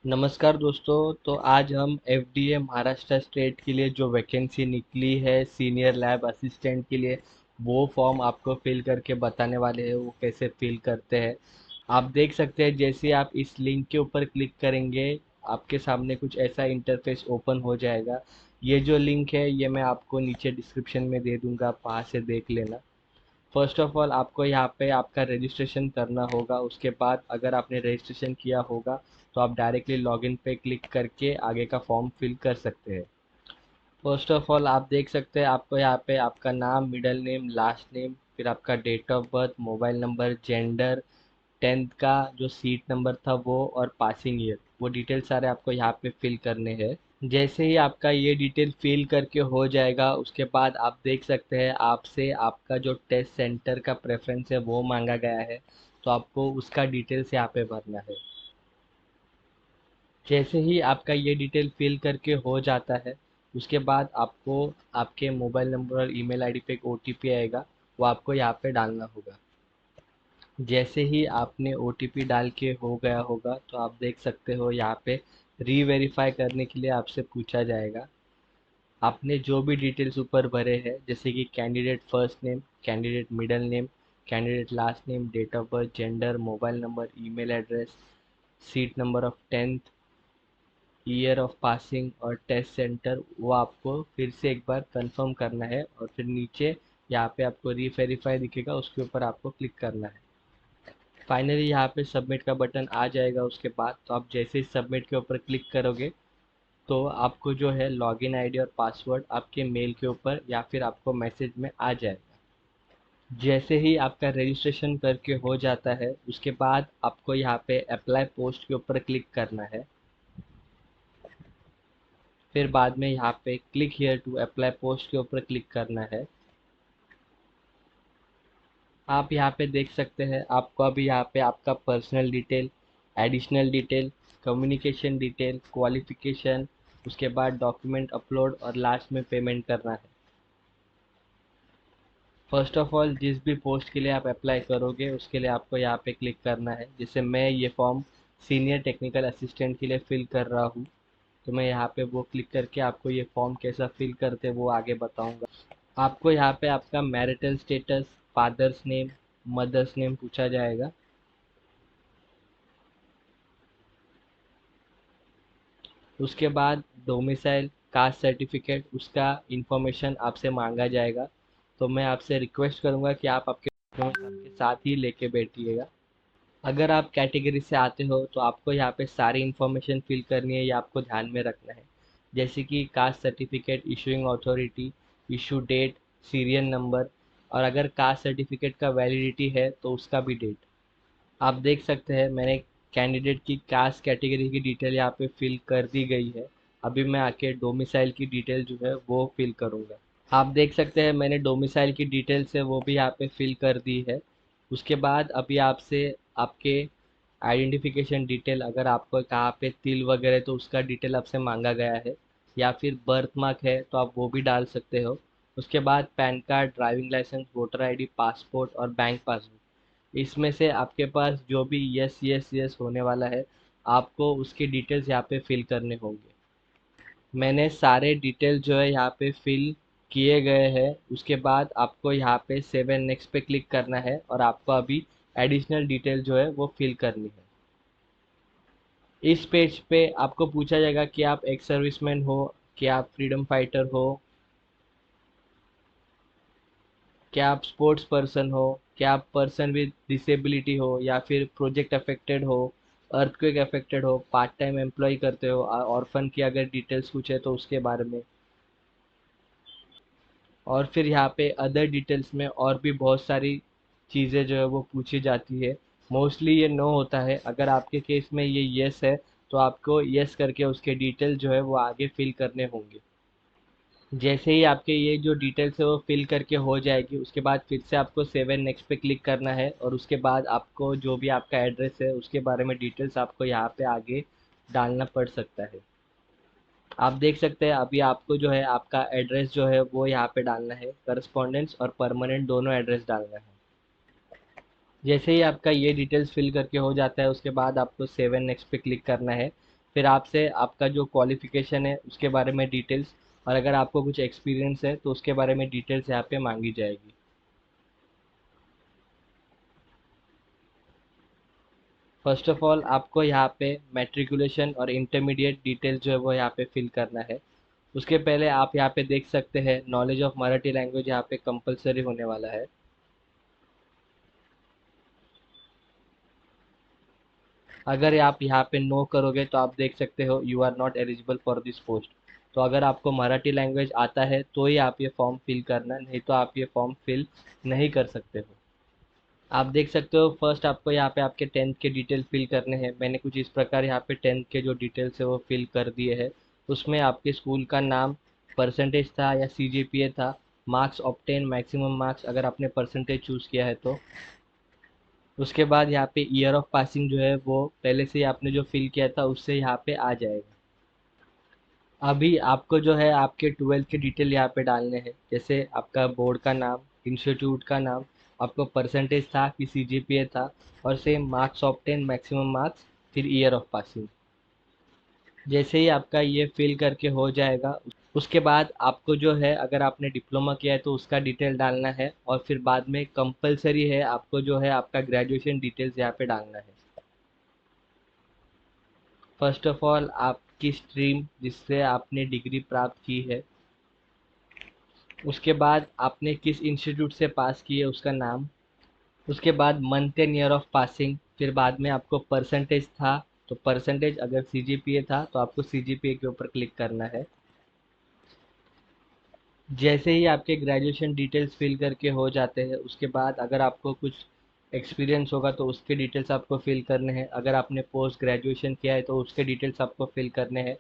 नमस्कार दोस्तों। तो आज हम एफडीए महाराष्ट्र स्टेट के लिए जो वैकेंसी निकली है सीनियर लैब असिस्टेंट के लिए, वो फॉर्म आपको फिल करके बताने वाले हैं वो कैसे फिल करते हैं। आप देख सकते हैं जैसे आप इस लिंक के ऊपर क्लिक करेंगे, आपके सामने कुछ ऐसा इंटरफेस ओपन हो जाएगा। ये जो लिंक है ये मैं आपको नीचे डिस्क्रिप्शन में दे दूंगा, आप वहाँ से देख लेना। फर्स्ट ऑफ ऑल आपको यहाँ पे आपका रजिस्ट्रेशन करना होगा। उसके बाद अगर आपने रजिस्ट्रेशन किया होगा तो आप डायरेक्टली लॉगिन पे क्लिक करके आगे का फॉर्म फिल कर सकते हैं। फर्स्ट ऑफ ऑल आप देख सकते हैं आपको यहाँ पे आपका नाम, मिडिल नेम, लास्ट नेम, फिर आपका date of birth, mobile number, gender, tenth का जो सीट नंबर था वो, और पासिंग ईयर, वो डिटेल सारे आपको यहाँ पे फिल करने हैं। जैसे ही आपका ये डिटेल फिल करके हो जाएगा उसके बाद आप देख सकते हैं आपसे आपका जो टेस्ट सेंटर का प्रेफरेंस है वो मांगा गया है, तो आपको उसका डिटेल्स यहाँ पे भरना है। जैसे ही आपका ये डिटेल फिल करके हो जाता है उसके बाद आपको आपके मोबाइल नंबर और ईमेल आईडी पे एक ओटीपी आएगा, वो आपको यहाँ पे डालना होगा। जैसे ही आपने ओटीपी डाल के हो गया होगा तो आप देख सकते हो यहाँ पे री वेरीफाई करने के लिए आपसे पूछा जाएगा आपने जो भी डिटेल्स ऊपर भरे हैं, जैसे कि candidate first name, candidate middle name, candidate last name, date of birth, gender, mobile number, email address, seat number of tenth, year of passing और टेस्ट सेंटर, वो आपको फिर से एक बार कंफर्म करना है और फिर नीचे यहाँ पे आपको रीवेरीफाई दिखेगा, उसके ऊपर आपको क्लिक करना है। फाइनली यहाँ पे सबमिट का बटन आ जाएगा। उसके बाद तो आप जैसे ही सबमिट के ऊपर क्लिक करोगे तो आपको जो है लॉगिन आईडी और पासवर्ड आपके मेल के ऊपर या फिर आपको मैसेज में आ जाएगा। जैसे ही आपका रजिस्ट्रेशन करके हो जाता है उसके बाद आपको यहाँ पे अप्लाई पोस्ट के ऊपर क्लिक करना है। फिर बाद में यहाँ पे click here to apply post के ऊपर क्लिक करना है। आप यहाँ पे देख सकते हैं आपको अभी यहाँ पे आपका personal detail, additional detail, communication detail, qualification, उसके बाद डॉक्यूमेंट अपलोड और लास्ट में पेमेंट करना है। फर्स्ट ऑफ ऑल जिस भी पोस्ट के लिए आप अप्लाई करोगे उसके लिए आपको यहाँ पे क्लिक करना है। जैसे मैं ये फॉर्म सीनियर टेक्निकल असिस्टेंट के लिए फिल कर रहा हूँ, तो मैं यहाँ पे वो क्लिक करके आपको ये फॉर्म कैसा फिल करते हैं वो आगे बताऊँगा। आपको यहाँ पे आपका marital status, father's name, mother's name पूछा जाएगा। उसके बाद डोमिसाइल, कास्ट सर्टिफिकेट, उसका इंफॉर्मेशन आपसे मांगा जाएगा। तो मैं आपसे रिक्वेस्ट करूँगा कि आप आपके डॉक्यूमेंट आपके साथ ही लेके बैठिएगा। अगर आप कैटेगरी से आते हो तो आपको यहाँ पे सारी इन्फॉर्मेशन फिल करनी है, ये आपको ध्यान में रखना है। जैसे कि caste certificate, issuing authority, issue date, serial number, और अगर कास्ट सर्टिफिकेट का वैलिडिटी है तो उसका भी डेट। आप देख सकते हैं मैंने कैंडिडेट की कास्ट कैटेगरी की डिटेल यहाँ पे फिल कर दी गई है। अभी मैं आके डोमिसाइल की डिटेल जो है वो फिल करूँगा। आप देख सकते हैं मैंने डोमिसाइल की डिटेल्स है वो भी यहाँ पे फिल कर दी है। उसके बाद अभी आपसे आपके आइडेंटिफिकेशन डिटेल, अगर आपको कहाँ पे तिल वगैरह तो उसका डिटेल आपसे मांगा गया है, या फिर बर्थ मार्क है तो आप वो भी डाल सकते हो। उसके बाद PAN card, driving licence, voter ID, passport और बैंक पासबुक, इसमें से आपके पास जो भी यस यस यस होने वाला है आपको उसकी डिटेल्स यहाँ पे फिल करने होंगे। मैंने सारे डिटेल जो है यहाँ पे फिल किए गए हैं। उसके बाद आपको यहाँ पे सेव एंड नेक्स्ट पे क्लिक करना है और आपको अभी एडिशनल डिटेल जो है वो फिल करनी है। इस पेज पे आपको पूछा जाएगा कि आप एक्स सर्विसमैन हो, कि आप फ्रीडम फाइटर हो, क्या आप स्पोर्ट्स पर्सन हो, क्या आप पर्सन विद डिसेबिलिटी हो, या फिर प्रोजेक्ट अफेक्टेड हो, अर्थक्वेक अफेक्टेड हो, पार्ट टाइम एम्प्लॉय करते हो, ऑर्फन की अगर डिटेल्स पूछे तो उसके बारे में। और फिर यहाँ पे अदर डिटेल्स में और भी बहुत सारी चीज़ें जो है वो पूछी जाती है। मोस्टली ये नो होता है, अगर आपके केस में ये यस है तो आपको यस करके उसके डिटेल जो है वो आगे फिल करने होंगे। जैसे ही आपके ये जो डिटेल्स है वो फिल करके हो जाएगी उसके बाद फिर से आपको सेव एंड नेक्स्ट पे क्लिक करना है और उसके बाद आपको जो भी आपका एड्रेस है उसके बारे में डिटेल्स आपको यहाँ पे आगे डालना पड़ सकता है। आप देख सकते हैं अभी आपको जो है आपका एड्रेस जो है वो यहाँ पे डालना है, करस्पॉन्डेंस और परमानेंट दोनों एड्रेस डालना है। जैसे ही आपका ये डिटेल्स फिल करके हो जाता है उसके बाद आपको सेव एंड नेक्स्ट पे क्लिक करना है। फिर आपसे आपका जो क्वालिफिकेशन है उसके बारे में डिटेल्स, और अगर आपको कुछ एक्सपीरियंस है तो उसके बारे में डिटेल्स यहाँ पे मांगी जाएगी। फर्स्ट ऑफ ऑल आपको यहाँ पे मैट्रिकुलेशन और इंटरमीडिएट डिटेल्स जो है वो यहाँ पे फिल करना है। उसके पहले आप यहाँ पे देख सकते हैं नॉलेज ऑफ मराठी लैंग्वेज यहाँ पे कंपलसरी होने वाला है। अगर आप यहाँ पे नो करोगे तो आप देख सकते हो you are not eligible for this post. तो अगर आपको मराठी लैंग्वेज आता है तो ही आप ये फॉर्म फिल करना, नहीं तो आप ये फॉर्म फिल नहीं कर सकते हो। आप देख सकते हो फर्स्ट आपको यहाँ पे आपके टेंथ के डिटेल फिल करने हैं। मैंने कुछ इस प्रकार यहाँ पे टेंथ के जो डिटेल्स है वो फिल कर दिए हैं। उसमें आपके स्कूल का नाम, परसेंटेज था या सीजीपीए था, मार्क्स ऑब्टेन, मैक्सिमम मार्क्स अगर आपने परसेंटेज चूज़ किया है तो। उसके बाद यहाँ पे ईयर ऑफ पासिंग जो है वो पहले से ही आपने जो फिल किया था उससे यहाँ पे आ जाएगा। अभी आपको जो है आपके ट्वेल्थ के डिटेल यहाँ पे डालने हैं, जैसे आपका बोर्ड का नाम, इंस्टीट्यूट का नाम, आपको परसेंटेज था कि सीजीपीए था, और same marks obtain, maximum marks, फिर ईयर ऑफ पासिंग। जैसे ही आपका ये फिल करके हो जाएगा उसके बाद आपको जो है अगर आपने डिप्लोमा किया है तो उसका डिटेल डालना है, और फिर बाद में कंपलसरी है आपको जो है आपका ग्रेजुएशन डिटेल्स यहाँ पे डालना है। फर्स्ट ऑफ ऑल आपकी स्ट्रीम जिससे आपने डिग्री प्राप्त की है, उसके बाद आपने किस इंस्टीट्यूट से पास की है उसका नाम, उसके बाद month and year of passing, फिर बाद में आपको परसेंटेज था तो परसेंटेज, अगर सीजीपीए था तो आपको सीजीपीए के ऊपर क्लिक करना है। जैसे ही आपके ग्रेजुएशन डिटेल्स फिल करके हो जाते हैं उसके बाद अगर आपको कुछ एक्सपीरियंस होगा तो उसके डिटेल्स आपको फिल करने हैं। अगर आपने पोस्ट ग्रेजुएशन किया है तो उसके डिटेल्स आपको फिल करने हैं।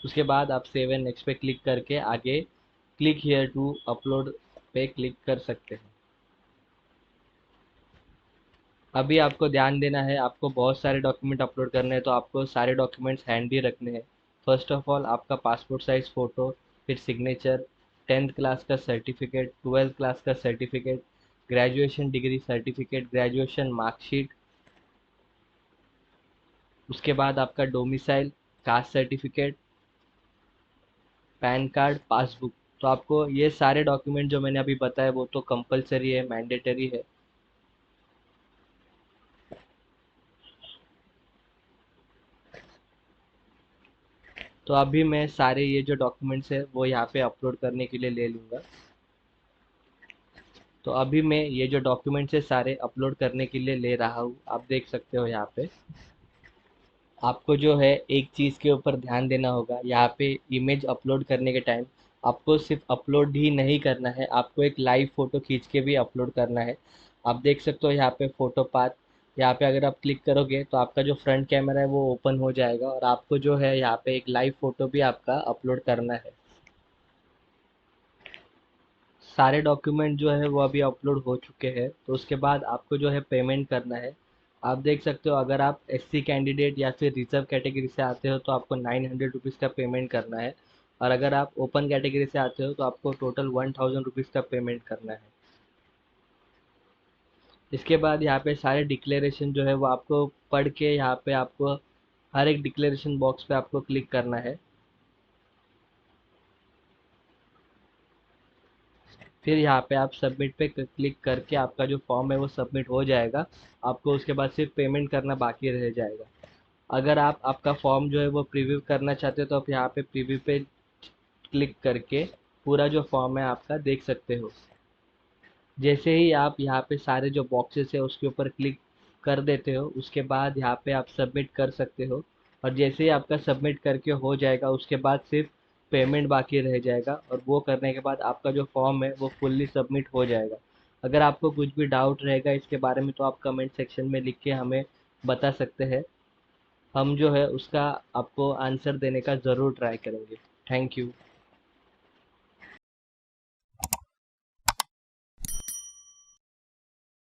उसके बाद आप सेव एंड नेक्स्ट पे क्लिक करके आगे क्लिक हियर टू अपलोड पे क्लिक कर सकते हैं। अभी आपको ध्यान देना है, आपको बहुत सारे डॉक्यूमेंट अपलोड करने हैं तो आपको सारे डॉक्यूमेंट्स हैंडी रखने हैं। फर्स्ट ऑफ ऑल आपका पासपोर्ट साइज फ़ोटो, फिर सिग्नेचर, टेंथ क्लास का सर्टिफिकेट, ट्वेल्थ क्लास का certificate, graduation degree certificate, graduation marksheet, उसके बाद आपका domicile, caste certificate, pan card, passbook. तो आपको ये सारे डॉक्यूमेंट जो मैंने अभी बताया वो तो कंपलसरी है, मैंडेटरी है। तो अभी मैं सारे ये जो डॉक्यूमेंट्स है वो यहाँ पे अपलोड करने के लिए ले लूँगा। तो अभी मैं ये जो डॉक्यूमेंट्स है सारे अपलोड करने के लिए ले रहा हूँ। आप देख सकते हो यहाँ पे आपको जो है एक चीज़ के ऊपर ध्यान देना होगा। यहाँ पे इमेज अपलोड करने के टाइम आपको सिर्फ अपलोड ही नहीं करना है, आपको एक लाइव फ़ोटो खींच के भी अपलोड करना है। आप देख सकते हो यहाँ पे फ़ोटो पाथ, यहाँ पे अगर आप क्लिक करोगे तो आपका जो फ्रंट कैमरा है वो ओपन हो जाएगा, और आपको जो है यहाँ पे एक लाइव फ़ोटो भी आपका अपलोड करना है। सारे डॉक्यूमेंट जो है वो अभी अपलोड हो चुके हैं, तो उसके बाद आपको जो है पेमेंट करना है। आप देख सकते हो अगर आप एससी कैंडिडेट या फिर रिजर्व कैटेगरी से आते हो तो आपको 900 रुपीज़ का पेमेंट करना है, और अगर आप ओपन कैटेगरी से आते हो तो आपको टोटल 1000 रुपीज़ का पेमेंट करना है। इसके बाद यहाँ पे सारे डिक्लेरेशन जो है वो आपको पढ़ के यहाँ पे आपको हर एक डिक्लेरेशन बॉक्स पे आपको क्लिक करना है। फिर यहाँ पे आप सबमिट पे क्लिक करके आपका जो फॉर्म है वो सबमिट हो जाएगा। आपको उसके बाद सिर्फ पेमेंट करना बाकी रह जाएगा। अगर आप आपका फॉर्म जो है वो प्रीव्यू करना चाहते हो तो आप यहाँ पे प्रीव्यू पे क्लिक करके पूरा जो फॉर्म है आपका देख सकते हो। जैसे ही आप यहाँ पे सारे जो बॉक्सेस है उसके ऊपर क्लिक कर देते हो उसके बाद यहाँ पे आप सबमिट कर सकते हो, और जैसे ही आपका सबमिट करके हो जाएगा उसके बाद सिर्फ पेमेंट बाकी रह जाएगा, और वो करने के बाद आपका जो फॉर्म है वो फुल्ली सबमिट हो जाएगा। अगर आपको कुछ भी डाउट रहेगा इसके बारे में तो आप कमेंट सेक्शन में लिख के हमें बता सकते हैं। हम जो है उसका आपको आंसर देने का ज़रूर ट्राई करेंगे। Thank you.